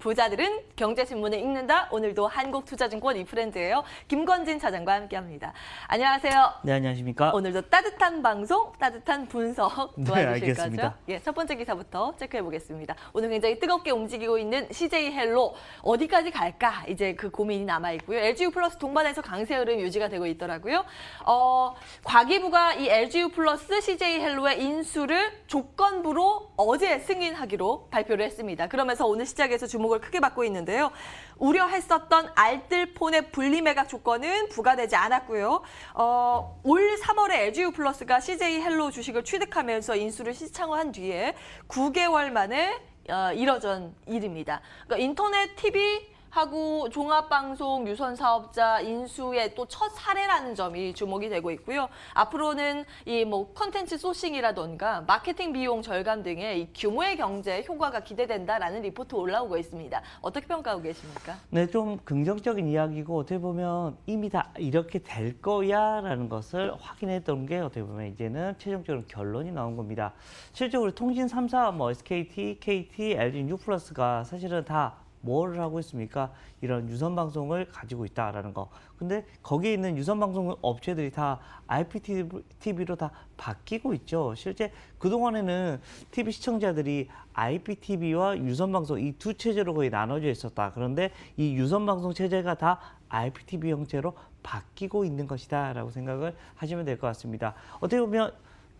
부자들은 경제신문을 읽는다. 오늘도 한국투자증권 이프렌드예요. 김건진 차장과 함께합니다. 안녕하세요. 네, 안녕하십니까. 오늘도 따뜻한 방송, 따뜻한 분석 도와주실 네, 알겠습니다. 거죠? 예, 첫 번째 기사부터 체크해 보겠습니다. 오늘 굉장히 뜨겁게 움직이고 있는 CJ 헬로 어디까지 갈까? 이제 그 고민이 남아 있고요. LGU 플러스 동반해서 강세 흐름 유지가 되고 있더라고요. 과기부가 이 LGU 플러스 CJ 헬로의 인수를 조건부로 어제 승인하기로 발표를 했습니다. 그러면서 오늘 시작에서 주목을 크게 받고 있는데요. 우려했었던 알뜰폰의 분리매각 조건은 부과되지 않았고요. 올 3월에 LGU 플러스가 CJ 헬로 주식을 취득하면서 인수를 시창한 뒤에 9개월 만에 이뤄진 일입니다. 그러니까 인터넷 TV 하고 종합방송 유선 사업자 인수의 또 첫 사례라는 점이 주목이 되고 있고요. 앞으로는 이 컨텐츠 소싱이라던가 마케팅 비용 절감 등의 이 규모의 경제 효과가 기대된다라는 리포트 올라오고 있습니다. 어떻게 평가하고 계십니까? 네, 좀 긍정적인 이야기고 어떻게 보면 이미 다 이렇게 될 거야라는 것을 확인했던 게 어떻게 보면 이제는 최종적으로 결론이 나온 겁니다. 실제로 통신 3사 SKT, KT, LG U+가 사실은 다 뭐를 하고 있습니까? 이런 유선 방송을 가지고 있다라는 거. 근데 거기에 있는 유선 방송 업체들이 다 IPTV로 다 바뀌고 있죠. 실제 그동안에는 TV 시청자들이 IPTV와 유선 방송 이 두 체제로 거의 나눠져 있었다. 그런데 이 유선 방송 체제가 다 IPTV 형태로 바뀌고 있는 것이다라고 생각을 하시면 될 것 같습니다. 어떻게 보면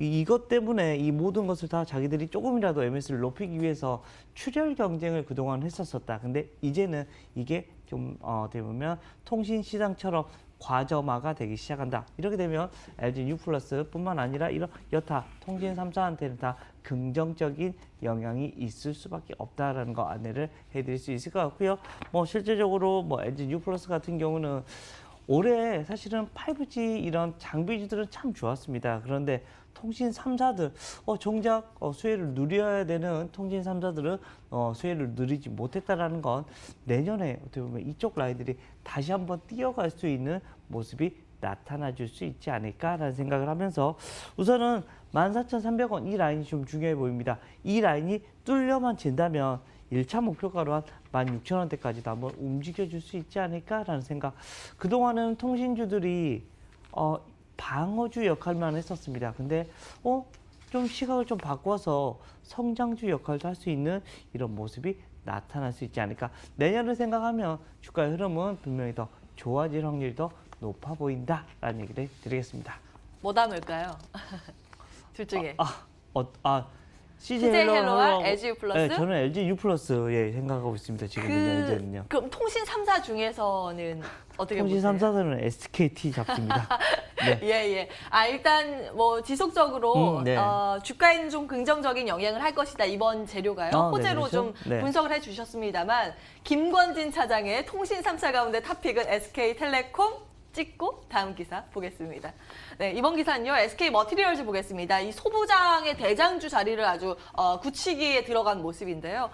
이것 때문에 이 모든 것을 다 자기들이 조금이라도 MS를 높이기 위해서 출혈 경쟁을 그동안 했었었다. 근데 이제는 이게 좀 어떻게 보면 통신 시장처럼 과점화가 되기 시작한다. 이렇게 되면 LG U+뿐만 아니라 이런 여타 통신 3사한테는 다 긍정적인 영향이 있을 수밖에 없다라는 거 안내를 해드릴 수 있을 것 같고요. 실제적으로 LG U+ 같은 경우는 올해 사실은 5G 이런 장비주들은 참 좋았습니다. 그런데 통신 3사들, 정작 수혜를 누려야 되는 통신 3사들은 수혜를 누리지 못했다라는 건 내년에 어떻게 보면 이쪽 라인들이 다시 한번 뛰어갈 수 있는 모습이 나타나 줄 수 있지 않을까라는 생각을 하면서 우선은 14,300원 이 라인이 좀 중요해 보입니다. 이 라인이 뚫려만 진다면 1차 목표가로 한 16,000원대까지도 한번 움직여줄 수 있지 않을까라는 생각. 그동안은 통신주들이 방어주 역할만 했었습니다. 근데 좀 시각을 좀 바꿔서 성장주 역할도 할 수 있는 이런 모습이 나타날 수 있지 않을까. 내년을 생각하면 주가의 흐름은 분명히 더 좋아질 확률이 더 높아 보인다라는 얘기를 드리겠습니다. 뭐 담을까요? 둘 중에. CJ 헬로와 LG U+? 네, 저는 LG U+, 생각하고 있습니다. 지금 현재는요. 그럼 통신 3사 중에서는 어떻게 통신 보세요? 3사들은 SKT 잡습니다. 네. 예. 일단 지속적으로 네. 주가에는 좀 긍정적인 영향을 할 것이다. 이번 재료가요. 호재로 그렇죠? 좀 분석을 해주셨습니다만 김건진 차장의 통신 3사 가운데 탑픽은 SK텔레콤 찍고 다음 기사 보겠습니다. 네, 이번 기사는요. SK 머티리얼즈 보겠습니다. 이 소부장의 대장주 자리를 아주 굳히기에 들어간 모습인데요.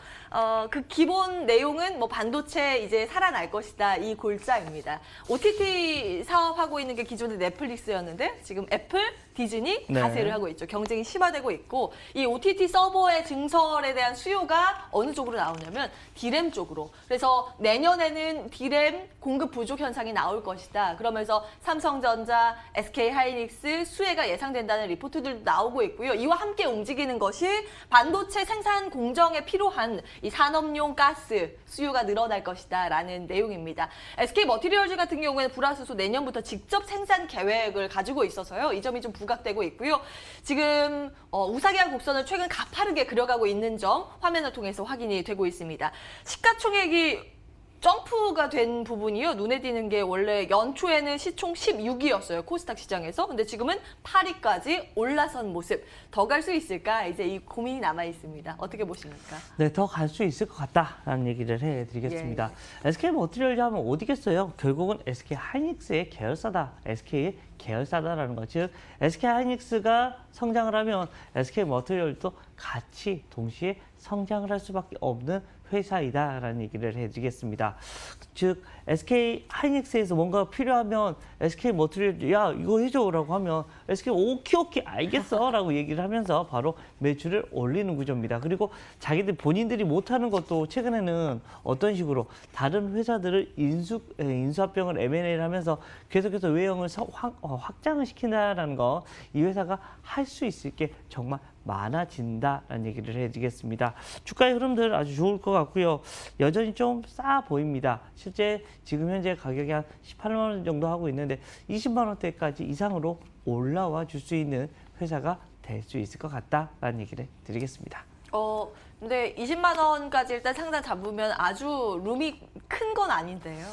그 기본 내용은 반도체 이제 살아날 것이다. 이 골자입니다. OTT 사업하고 있는 게 기존의 넷플릭스였는데 지금 애플, 디즈니 가세를 하고 있죠. 경쟁이 심화되고 있고 이 OTT 서버의 증설에 대한 수요가 어느 쪽으로 나오냐면 D램 쪽으로. 그래서 내년에는 D램 공급 부족 현상이 나올 것이다. 그러면서 삼성전자, SK하이닉스 수혜가 예상된다는 리포트들도 나오고 있고요. 이와 함께 움직이는 것이 반도체 생산 공정에 필요한 이 산업용 가스 수요가 늘어날 것이다 라는 내용입니다. SK 머티리얼즈 같은 경우에는 불화수소 내년부터 직접 생산 계획을 가지고 있어서요. 이 점이 좀 부각되고 있고요. 지금 우사기한 곡선을 최근 가파르게 그려가고 있는 점 화면을 통해서 확인이 되고 있습니다. 시가총액이 점프가 된 부분이요. 눈에 띄는 게 원래 연초에는 시총 16위였어요. 코스닥 시장에서. 근데 지금은 8위까지 올라선 모습. 더 갈 수 있을까? 이제 이 고민이 남아 있습니다. 어떻게 보십니까? 네, 더 갈 수 있을 것 같다라는 얘기를 해드리겠습니다. SK 머티리얼즈 하면 어디겠어요? 결국은 SK 하이닉스의 계열사다. SK의 계열사다라는 거. 즉 SK 하이닉스가 성장을 하면 SK 머티리얼도 같이 동시에 성장을 할 수밖에 없는 회사이다라는 얘기를 해드리겠습니다. 즉 SK 하이닉스에서 뭔가 필요하면 SK 머티리얼즈 야 이거 해줘라고 하면 SK 오케이 알겠어라고 얘기를 하면서 바로 매출을 올리는 구조입니다. 그리고 자기들 본인들이 못하는 것도 최근에는 어떤 식으로 다른 회사들을 인수합병을 M&A를 하면서 계속해서 외형을 확장을 시킨다라는 거 이 회사가 할 수 있을 게 정말 많아진다라는 얘기를 해드리겠습니다. 주가의 흐름들 아주 좋을 것 같고요. 여전히 좀 싸 보입니다. 실제 지금 현재 가격이 한 18만 원 정도 하고 있는데 20만 원대까지 이상으로 올라와 줄 수 있는 회사가 될 수 있을 것 같다라는 얘기를 드리겠습니다. 근데 20만 원까지 일단 상단 잡으면 아주 룸이 큰 건 아닌데요.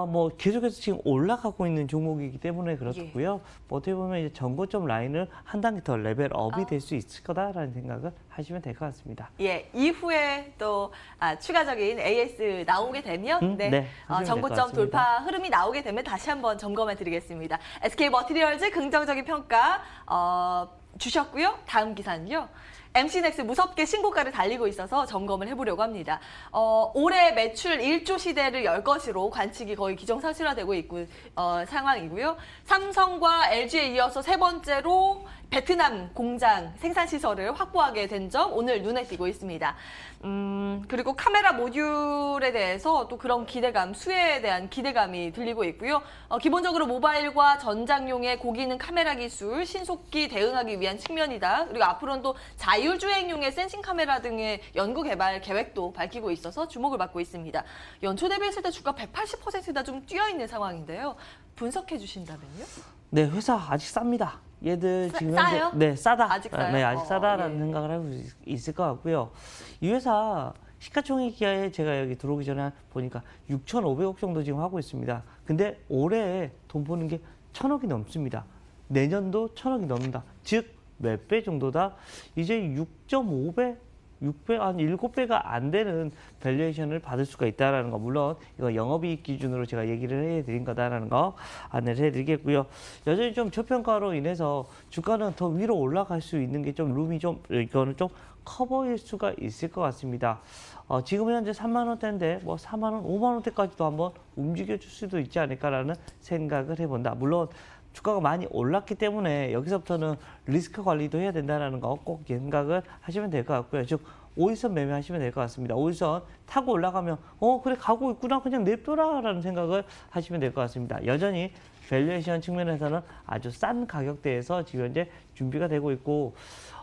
뭐 계속해서 지금 올라가고 있는 종목이기 때문에 그렇고요. 뭐 어떻게 보면 이제 전고점 라인을 한 단계 더 레벨업이 될 수 있을 거다라는 생각을 하시면 될 것 같습니다. 예, 이후에 또 추가적인 AS 나오게 되면 네, 하시면 전고점 될것 같습니다. 돌파 흐름이 나오게 되면 다시 한번 점검해 드리겠습니다. SK 머티리얼즈 긍정적인 평가 주셨고요. 다음 기사는요. MC넥스 무섭게 신고가를 달리고 있어서 점검을 해보려고 합니다. 올해 매출 1조 시대를 열 것으로 관측이 거의 기정사실화되고 있고 상황이고요. 삼성과 LG에 이어서 세 번째로 베트남 공장 생산시설을 확보하게 된 점 오늘 눈에 띄고 있습니다. 그리고 카메라 모듈에 대해서 또 그런 기대감, 수혜에 대한 기대감이 들리고 있고요. 기본적으로 모바일과 전장용의 고기능 카메라 기술, 신속히 대응하기 위한 측면이다. 그리고 앞으로는 또 자율주행용의 센싱 카메라 등의 연구 개발 계획도 밝히고 있어서 주목을 받고 있습니다. 연초 대비했을 때 주가 180%나 좀 뛰어있는 상황인데요. 분석해 주신다면요? 네, 회사 아직 쌉니다. 얘들 지금 싸요? 현재 네, 싸다. 아직 싸요? 네, 아직 싸다라는 예. 생각을 하고 있을 것 같고요. 이 회사 시가총액에 제가 여기 들어오기 전에 보니까 6,500억 정도 지금 하고 있습니다. 근데 올해 돈 버는 게 1,000억이 넘습니다. 내년도 1,000억이 넘는다. 즉 몇 배 정도다? 이제 6.5배? 6배, 한 7배가 안 되는 밸류에이션을 받을 수가 있다는 거. 물론 이거 영업이익 기준으로 제가 얘기를 해드린 거다라는 거 안내를 해드리겠고요. 여전히 좀 저평가로 인해서 주가는 더 위로 올라갈 수 있는 게 좀 룸이 좀 이거는 좀 커 보일 수가 있을 것 같습니다. 지금 현재 3만 원대인데 뭐 4만 원, 5만 원대까지도 한번 움직여줄 수도 있지 않을까라는 생각을 해본다. 물론 주가가 많이 올랐기 때문에 여기서부터는 리스크 관리도 해야 된다는 거 꼭 생각을 하시면 될 것 같고요. 즉 5일선 매매하시면 될 것 같습니다. 5일선 타고 올라가면 그래 가고 있구나 그냥 냅둬라라는 생각을 하시면 될 것 같습니다. 여전히 밸류에이션 측면에서는 아주 싼 가격대에서 지금 현재 준비가 되고 있고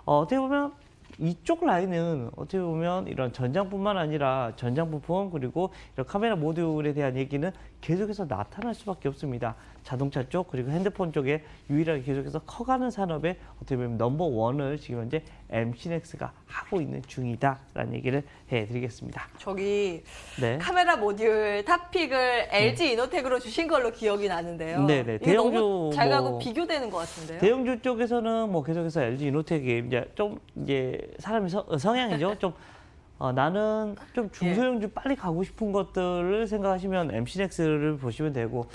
어떻게 보면 이쪽 라인은 어떻게 보면 이런 전장뿐만 아니라 전장 부품 그리고 이런 카메라 모듈에 대한 얘기는 계속해서 나타날 수밖에 없습니다. 자동차 쪽 그리고 핸드폰 쪽에 유일하게 계속해서 커가는 산업의 어떻게 보면 넘버원을 지금 현재 MC넥스가 하고 있는 중이다라는 얘기를 해드리겠습니다. 저기 네. 카메라 모듈 탑픽을 LG 이노텍으로 주신 걸로 기억이 나는데요. 네네. 이게 너무 대형주 잘 가고 뭐 비교되는 것 같은데요. 대형주 쪽에서는 뭐 계속해서 LG 이노텍이 이제 사람이 성향이죠. 좀 나는 좀 중소형주 빨리 가고 싶은 것들을 생각하시면 MC넥스를 보시면 되고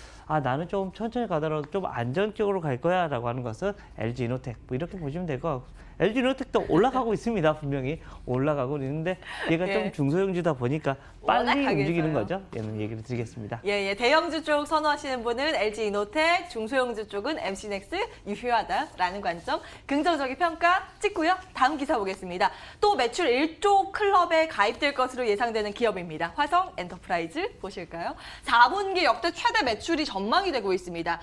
나는 좀 천천히 가더라도 좀 안정적으로 갈 거야 라고 하는 것은 LG 이노텍 뭐 이렇게 보시면 될 것 같고 LG 이노텍도 올라가고 있습니다. 분명히 올라가고 있는데 얘가 좀 중소형주다 보니까 빨리 워낙 움직이는 강해서요. 거죠. 얘는 얘기를 드리겠습니다. 예, 대형주 쪽 선호하시는 분은 LG 이노텍, 중소형주 쪽은 MC넥스 유효하다라는 관점 긍정적인 평가 찍고요. 다음 기사 보겠습니다. 또 매출 1조 클럽에 가입될 것으로 예상되는 기업입니다. 화성 엔터프라이즈 보실까요? 4분기 역대 최대 매출이 전망이 되고 있습니다.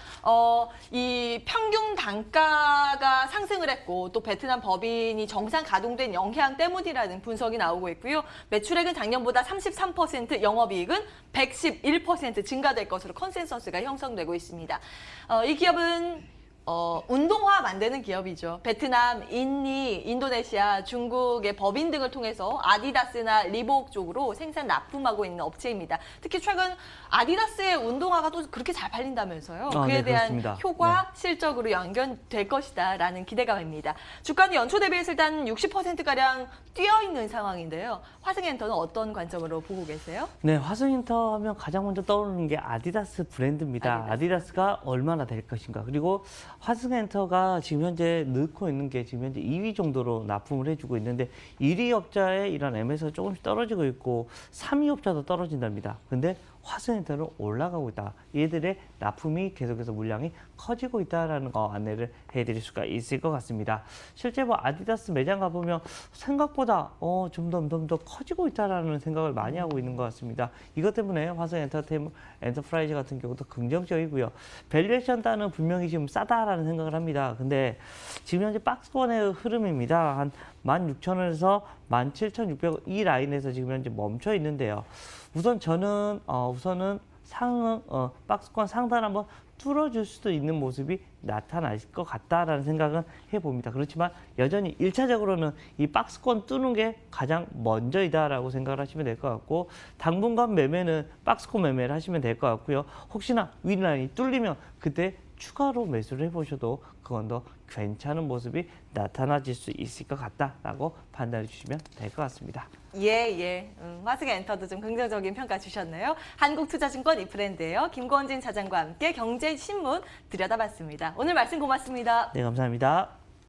이 평균 단가가 상승을 했고 또 베트남 법인이 정상 가동된 영향 때문이라는 분석이 나오고 있고요. 매출액은 작년보다 33%, 영업이익은 111% 증가될 것으로 컨센서스가 형성되고 있습니다. 이 기업은 운동화 만드는 기업이죠. 베트남, 인니, 인도네시아, 중국의 법인 등을 통해서 아디다스나 리복 쪽으로 생산 납품하고 있는 업체입니다. 특히 최근 아디다스의 운동화가 또 그렇게 잘 팔린다면서요. 그에 네, 대한 그렇습니다. 효과, 실적으로 연결될 것이다 라는 기대감입니다. 주가는 연초 대비해서 일단 60%가량 뛰어있는 상황인데요. 화승엔터는 어떤 관점으로 보고 계세요? 네, 화승인터 하면 가장 먼저 떠오르는 게 아디다스 브랜드입니다. 아디다스가 얼마나 될 것인가. 그리고 화승엔터가 지금 현재 넣고 있는 게 지금 현재 2위 정도로 납품을 해주고 있는데 1위 업자의 이런 M에서 조금씩 떨어지고 있고 3위 업자도 떨어진답니다. 근데 화성엔터는 올라가고 있다. 얘들의 납품이 계속해서 물량이 커지고 있다라는 거 안내를 해드릴 수가 있을 것 같습니다. 실제 뭐 아디다스 매장 가보면 생각보다 좀 더 커지고 있다라는 생각을 많이 하고 있는 것 같습니다. 이것 때문에 화성 엔터프라이즈 같은 경우도 긍정적이고요. 밸류에이션 단은 분명히 지금 싸다라는 생각을 합니다. 근데 지금 현재 박스권의 흐름입니다. 한 16,000원에서 17,600원 이 라인에서 지금 현재 멈춰 있는데요. 우선 저는 우선은 박스권 상단 한번 뚫어줄 수도 있는 모습이 나타날 것 같다라는 생각은 해봅니다. 그렇지만 여전히 1차적으로는 이 박스권 뚫는 게 가장 먼저이다라고 생각을 하시면 될 것 같고, 당분간 매매는 박스권 매매를 하시면 될 것 같고요. 혹시나 윗라인이 뚫리면 그때 추가로 매수를 해보셔도 그건 더 괜찮은 모습이 나타나질 수 있을 것 같다라고 판단해 주시면 될 것 같습니다. 예. 화성엔터도 좀 긍정적인 평가 주셨네요. 한국투자증권 이프랜드예요. 김권진 차장과 함께 경제신문 들여다봤습니다. 오늘 말씀 고맙습니다. 네, 감사합니다.